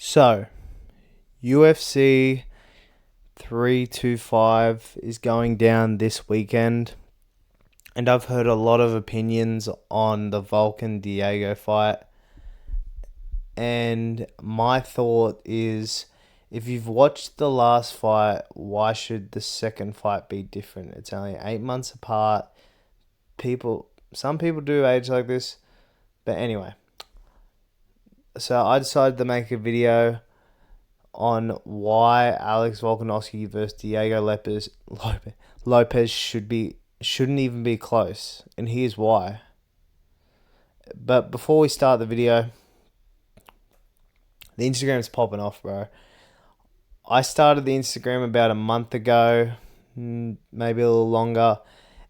So, UFC 325 is going down this weekend, and I've heard a lot of opinions on the Vulcan Deigo fight. And my thought is, if you've watched the last fight, why should the second fight be different? It's only 8 months apart. Some people do age like this, but anyway. So I decided to make a video on why Alex Volkanoski versus Lopez shouldn't even be close, and here's why. But before we start the video, the Instagram's popping off, bro. I started the Instagram about a month ago, maybe a little longer,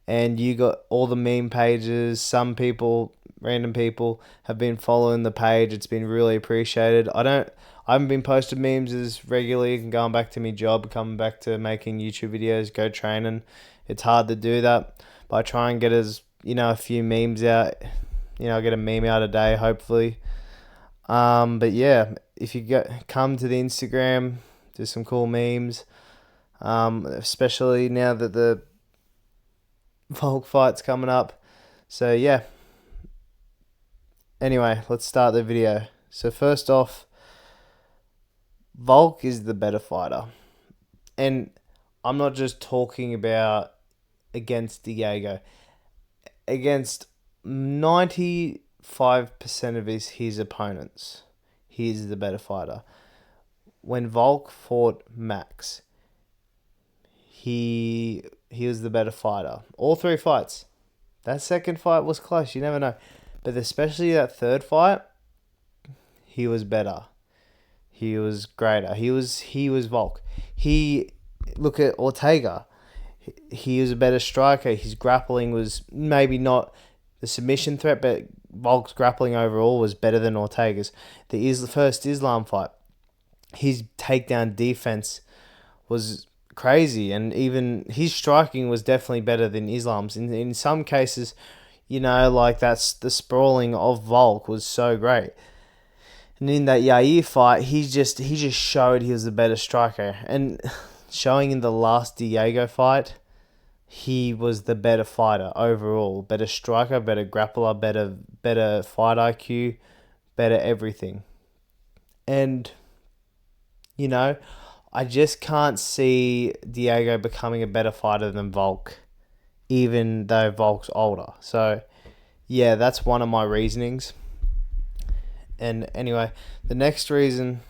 and you got all the meme pages. Some people, random people, have been following the page. It's been really appreciated. I haven't been posting memes as regularly, going back to my job, coming back to making YouTube videos, go training. It's hard to do that, but I try and get a few memes out. I get a meme out a day, hopefully. But yeah, if you come to the Instagram, there's some cool memes. Especially now that the Volk fight's coming up. So yeah. Anyway, let's start the video. So first off, Volk is the better fighter. And I'm not just talking about against Deigo. Against 95% of his opponents, he is the better fighter. When Volk fought Max, he was the better fighter. All three fights. That second fight was close, you never know. But especially that third fight, he was better. He was greater. He was Volk. Look at Ortega. He was a better striker. His grappling was maybe not the submission threat, but Volk's grappling overall was better than Ortega's. The first Islam fight, his takedown defense was crazy, and even his striking was definitely better than Islam's. In some cases, that's the sprawling of Volk was so great. And in that Yair fight, he just showed he was a better striker. And showing in the last Deigo fight, he was the better fighter overall. Better striker, better grappler, better fight IQ, better everything. And, I just can't see Deigo becoming a better fighter than Volk, even though Volk's older. So, yeah, that's one of my reasonings. And anyway, the next reason,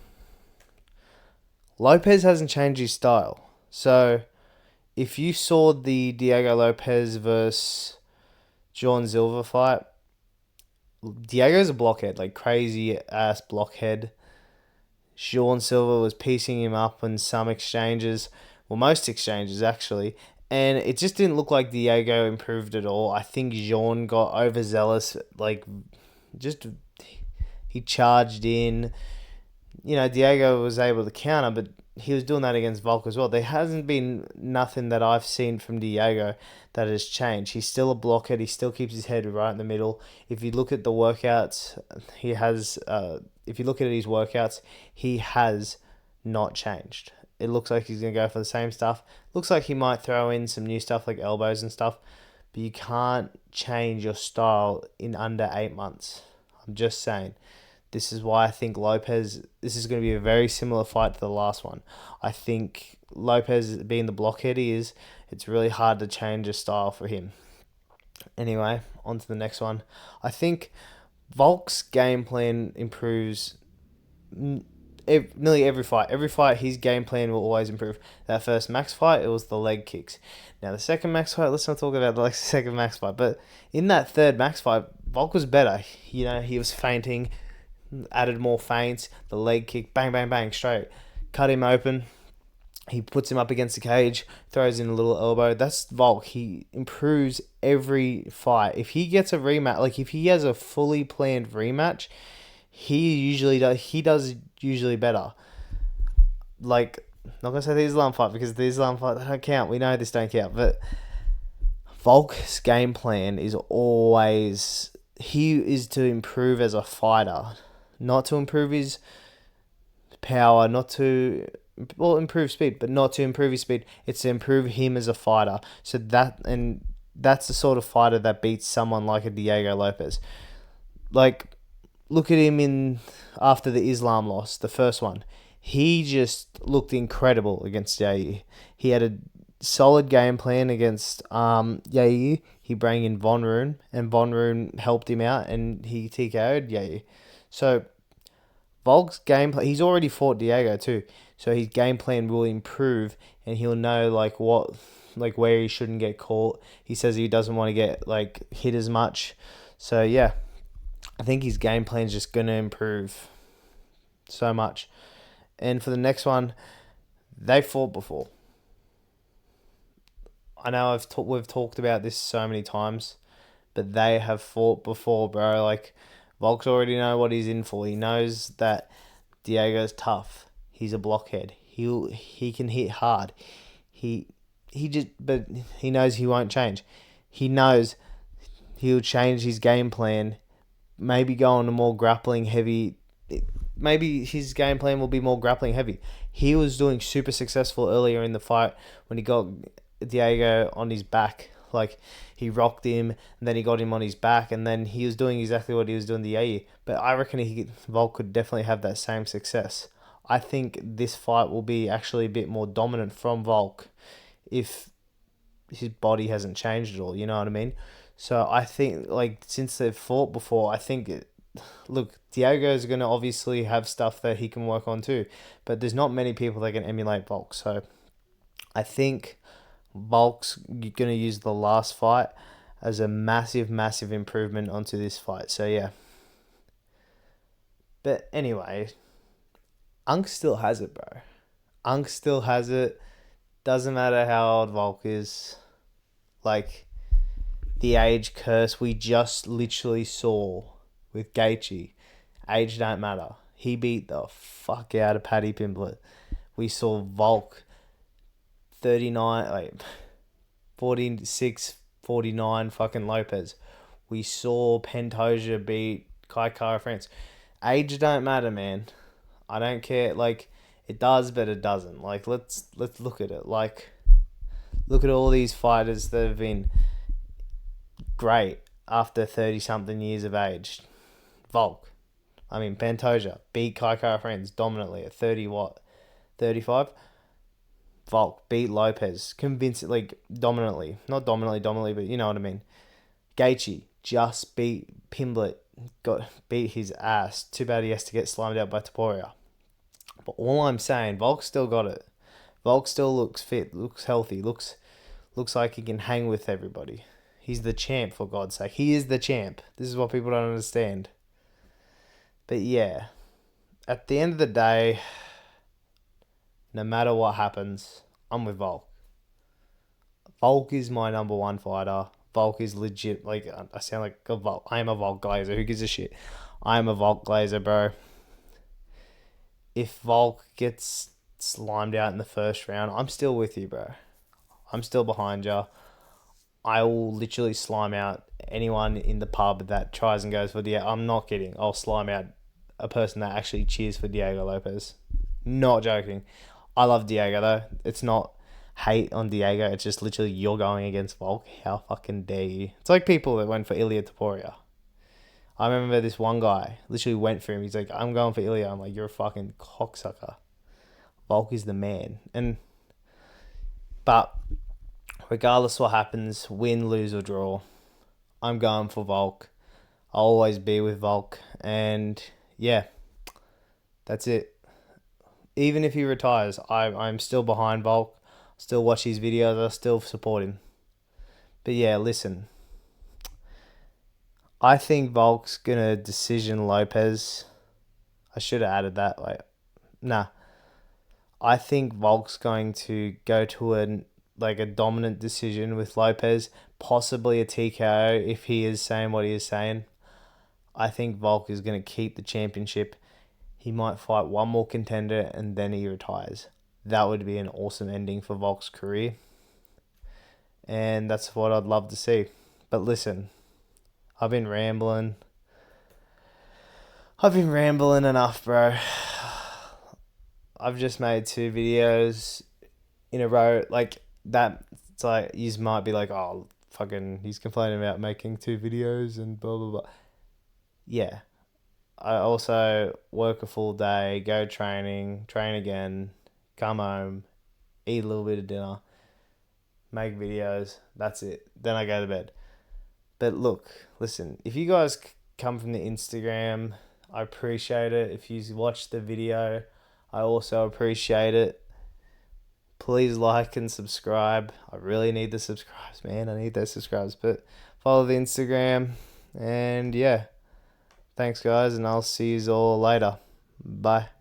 Lopez hasn't changed his style. So, if you saw the Deigo Lopez versus John Silva fight, Diego's a blockhead, like crazy ass blockhead. Sean Silva was piecing him up in some exchanges, well, most exchanges actually, and it just didn't look like Deigo improved at all. I think Jean got overzealous, he charged in. Deigo was able to counter, but he was doing that against Volk as well. There hasn't been nothing that I've seen from Deigo that has changed. He's still a blockhead. He still keeps his head right in the middle. If you look at the workouts, he has not changed. It looks like he's going to go for the same stuff. Looks like he might throw in some new stuff like elbows and stuff, but you can't change your style in under 8 months. I'm just saying. This is why I think this is going to be a very similar fight to the last one. I think Lopez, being the blockhead he is, it's really hard to change a style for him. Anyway, on to the next one. I think Volk's game plan improves nearly every fight. Every fight, his game plan will always improve. That first Max fight, it was the leg kicks. Now, the second Max fight, let's not talk about the second Max fight, but in that third Max fight, Volk was better. He was feinting, added more feints, the leg kick, bang, bang, bang, straight. Cut him open. He puts him up against the cage, throws in a little elbow. That's Volk. He improves every fight. If he gets a rematch, if he has a fully planned rematch, he does usually better. Not going to say the Islam fight, because the Islam fight, that don't count. We know this don't count. But Volk's game plan is always, he is to improve as a fighter, not to improve his power, not to improve speed, but not to improve his speed. It's to improve him as a fighter. So that's the sort of fighter that beats someone like a Deigo Lopez. Like, look at him after the Islam loss, the first one. He just looked incredible against Yair. He had a solid game plan against Yair. He brought in Von Roon, and Von Roon helped him out, and he TKO'd Yair. So Volk's game plan, he's already fought Deigo too, so his game plan will improve, and he'll know where he shouldn't get caught. He says he doesn't want to get hit as much. So yeah, I think his game plan is just gonna improve so much. And for the next one, they fought before. I know we've talked about this so many times, but they have fought before, bro. Volk's already know what he's in for. He knows that Diego's tough. He's a blockhead. He can hit hard. But he knows he won't change. He knows he'll change his game plan. Maybe go on a more grappling heavy. Maybe his game plan will be more grappling heavy. He was doing super successful earlier in the fight when he got Deigo on his back. He rocked him, and then he got him on his back, and then he was doing exactly what he was doing to Yair. But I reckon Volk could definitely have that same success. I think this fight will be actually a bit more dominant from Volk if his body hasn't changed at all, you know what I mean? So I think, since they've fought before, I think... Look, Diego's going to obviously have stuff that he can work on too, but there's not many people that can emulate Volk. So I think Volk's going to use the last fight as a massive, massive improvement onto this fight. So yeah. But anyway, Unk still has it, bro. Unk still has it. Doesn't matter how old Volk is. The age curse we just literally saw with Gaethje. Age don't matter. He beat the fuck out of Paddy Pimblett. We saw Volk 39, 46, 49 fucking Lopez. We saw Pantoja beat Kai Kara France. Age don't matter, man. I don't care. It does, but it doesn't. Let's look at it. Look at all these fighters that have been great after 30-something years of age. Pantoja beat Kai Kara France dominantly at 35? Volk beat Lopez convincingly, dominantly. Not dominantly, but you know what I mean. Gaethje just beat Pimblett, beat his ass. Too bad he has to get slimed out by Topuria. But all I'm saying, Volk still got it. Volk still looks fit, looks healthy, looks like he can hang with everybody. He's the champ, for God's sake. He is the champ. This is what people don't understand. But yeah, at the end of the day, no matter what happens, I'm with Volk. Volk is my number one fighter. Volk is legit. I sound like a Volk. I am a Volk Glazer. Who gives a shit? I am a Volk Glazer, bro. If Volk gets slimed out in the first round, I'm still with you, bro. I'm still behind you. I will literally slime out anyone in the pub that tries and goes for Deigo. I'm not kidding. I'll slime out a person that actually cheers for Deigo Lopez. Not joking. I love Deigo though. It's not hate on Deigo. It's just literally you're going against Volk. How fucking dare you? It's like people that went for Ilia Topuria. I remember this one guy literally went for him. He's like, I'm going for Ilia. I'm like, you're a fucking cocksucker. Volk is the man. But regardless what happens, win, lose or draw, I'm going for Volk. I'll always be with Volk. And yeah, that's it. Even if he retires, I'm still behind Volk. Still watch his videos. I still support him. But yeah, listen. I think Volk's going to decision Lopez. I should have added that. Nah. I think Volk's going to go to a dominant decision with Lopez. Possibly a TKO if he is saying what he is saying. I think Volk is going to keep the championship. He might fight one more contender and then he retires. That would be an awesome ending for Volk's career. And that's what I'd love to see. But listen, I've been rambling enough, bro. I've just made 2 videos in a row. Like that, it's like you might be like, oh, fucking, he's complaining about making 2 videos and blah blah blah. Yeah, I also work a full day, go training, train again, come home, eat a little bit of dinner, make videos. That's it. Then I go to bed. But look, listen, if you guys come from the Instagram, I appreciate it. If you watch the video, I also appreciate it. Please like and subscribe. I really need the subscribes, man. I need those subscribes. But follow the Instagram. And yeah, thanks, guys. And I'll see you all later. Bye.